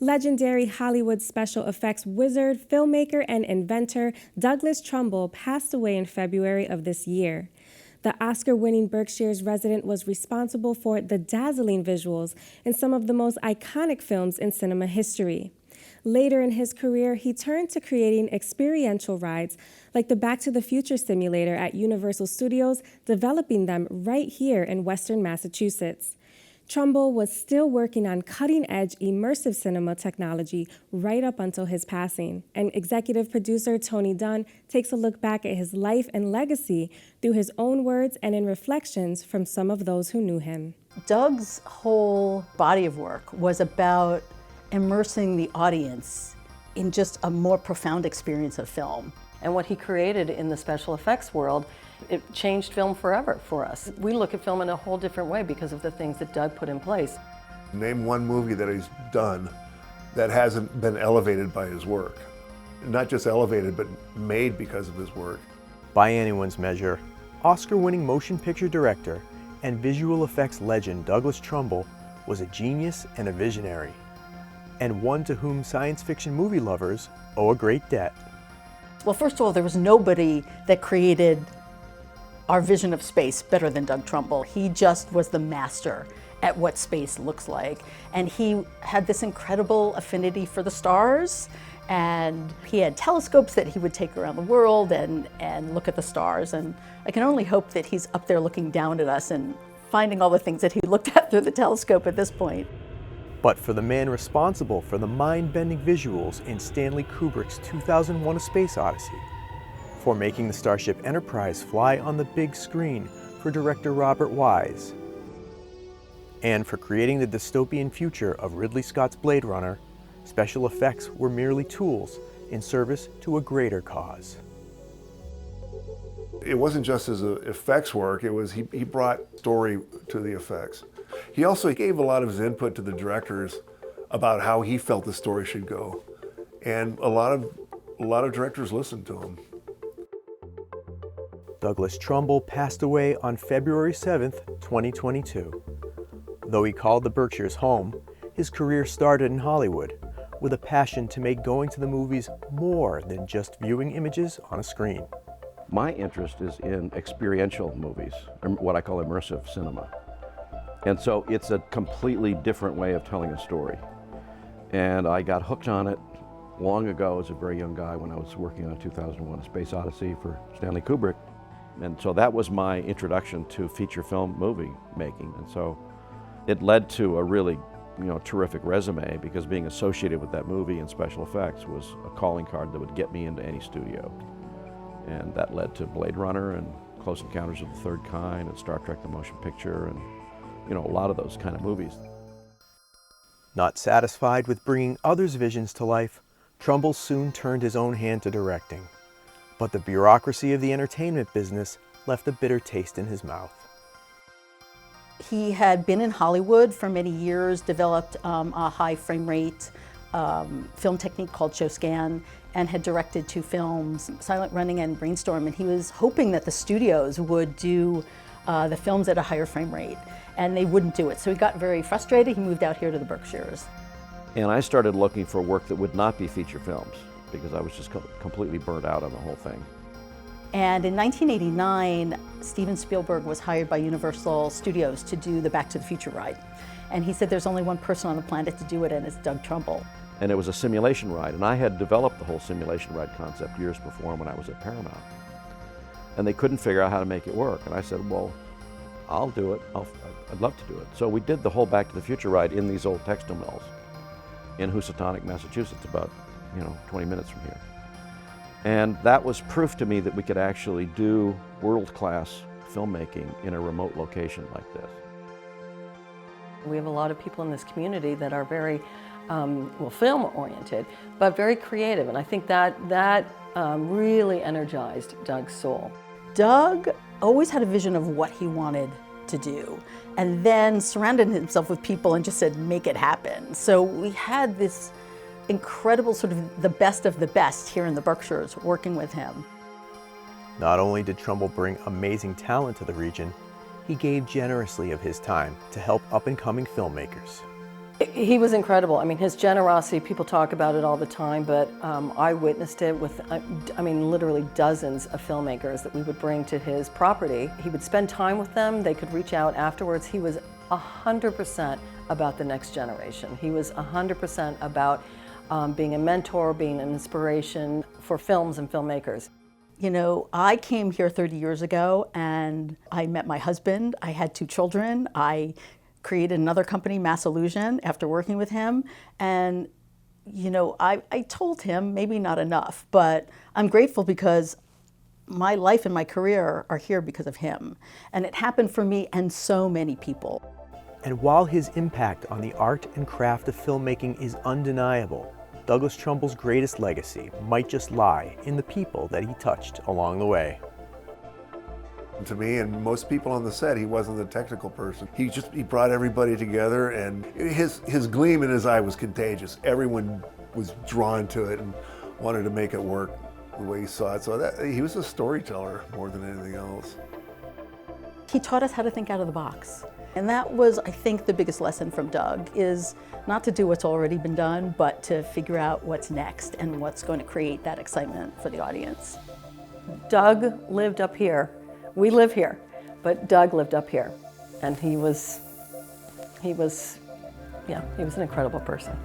Legendary Hollywood special effects wizard, filmmaker, and inventor Douglas Trumbull passed away in February of this year. The Oscar-winning Berkshires resident was responsible for the dazzling visuals in some of the most iconic films in cinema history. Later in his career, he turned to creating experiential rides like the Back to the Future simulator at Universal Studios, developing them right here in Western Massachusetts. Trumbull was still working on cutting-edge immersive cinema technology right up until his passing, and executive producer Tony Dunne takes a look back at his life and legacy through his own words and in reflections from some of those who knew him. Doug's whole body of work was about immersing the audience in just a more profound experience of film. And what he created in the special effects world, it changed film forever for us. We look at film in a whole different way because of the things that Doug put in place. Name one movie that he's done that hasn't been elevated by his work. Not just elevated, but made because of his work. By anyone's measure, Oscar-winning motion picture director and visual effects legend Douglas Trumbull was a genius and a visionary, and one to whom science fiction movie lovers owe a great debt. Well, first of all, there was nobody that created our vision of space better than Doug Trumbull. He just was the master at what space looks like. And he had this incredible affinity for the stars, and he had telescopes that he would take around the world and look at the stars. And I can only hope that he's up there looking down at us and finding all the things that he looked at through the telescope at this point. But for the man responsible for the mind-bending visuals in Stanley Kubrick's 2001: A Space Odyssey, for making the Starship Enterprise fly on the big screen for director Robert Wise, and for creating the dystopian future of Ridley Scott's Blade Runner, special effects were merely tools in service to a greater cause. It wasn't just his effects work, it was he brought story to the effects. He also gave a lot of his input to the directors about how he felt the story should go. And a lot of directors listened to him. Douglas Trumbull passed away on February 7th, 2022. Though he called the Berkshires home, his career started in Hollywood with a passion to make going to the movies more than just viewing images on a screen. My interest is in experiential movies, or what I call immersive cinema. And so it's a completely different way of telling a story. And I got hooked on it long ago as a very young guy when I was working on 2001: A Space Odyssey for Stanley Kubrick. And so that was my introduction to feature film movie making. And so it led to a really, terrific resume, because being associated with that movie and special effects was a calling card that would get me into any studio. And that led to Blade Runner and Close Encounters of the Third Kind and Star Trek: The Motion Picture, and a lot of those kind of movies. Not satisfied with bringing others' visions to life, Trumbull soon turned his own hand to directing. But the bureaucracy of the entertainment business left a bitter taste in his mouth. He had been in Hollywood for many years, developed a high frame rate film technique called show scan, and had directed 2 films, Silent Running and Brainstorm, and he was hoping that the studios would do the films at a higher frame rate, and they wouldn't do it. So he got very frustrated. He moved out here to the Berkshires. And I started looking for work that would not be feature films, because I was just completely burnt out on the whole thing. And in 1989, Steven Spielberg was hired by Universal Studios to do the Back to the Future ride. And he said there's only one person on the planet to do it, and it's Doug Trumbull. And it was a simulation ride, and I had developed the whole simulation ride concept years before when I was at Paramount. And they couldn't figure out how to make it work. And I said, well, I'll do it. I'd love to do it. So we did the whole Back to the Future ride in these old textile mills in Housatonic, Massachusetts, about 20 minutes from here. And that was proof to me that we could actually do world-class filmmaking in a remote location like this. We have a lot of people in this community that are very, film-oriented, but very creative, and I think that really energized Doug's soul. Doug always had a vision of what he wanted to do, and then surrounded himself with people and just said, make it happen. So we had this incredible sort of the best of the best here in the Berkshires working with him. Not only did Trumbull bring amazing talent to the region, he gave generously of his time to help up-and-coming filmmakers. He was incredible. I mean, his generosity, people talk about it all the time, but I witnessed it with, I mean, literally dozens of filmmakers that we would bring to his property. He would spend time with them. They could reach out afterwards. He was 100% about the next generation. He was 100% about being a mentor, being an inspiration for films and filmmakers. You know, I came here 30 years ago and I met my husband. I had 2 children. I created another company, Mass Illusion, after working with him. And, you know, I told him, maybe not enough, but I'm grateful because my life and my career are here because of him. And it happened for me and so many people. And while his impact on the art and craft of filmmaking is undeniable, Douglas Trumbull's greatest legacy might just lie in the people that he touched along the way. To me and most people on the set, he wasn't the technical person. He brought everybody together, and his gleam in his eye was contagious. Everyone was drawn to it and wanted to make it work the way he saw it. So he was a storyteller more than anything else. He taught us how to think out of the box. And that was, I think, the biggest lesson from Doug, is not to do what's already been done, but to figure out what's next and what's going to create that excitement for the audience. Doug lived up here. We live here, but Doug lived up here. And he was an incredible person.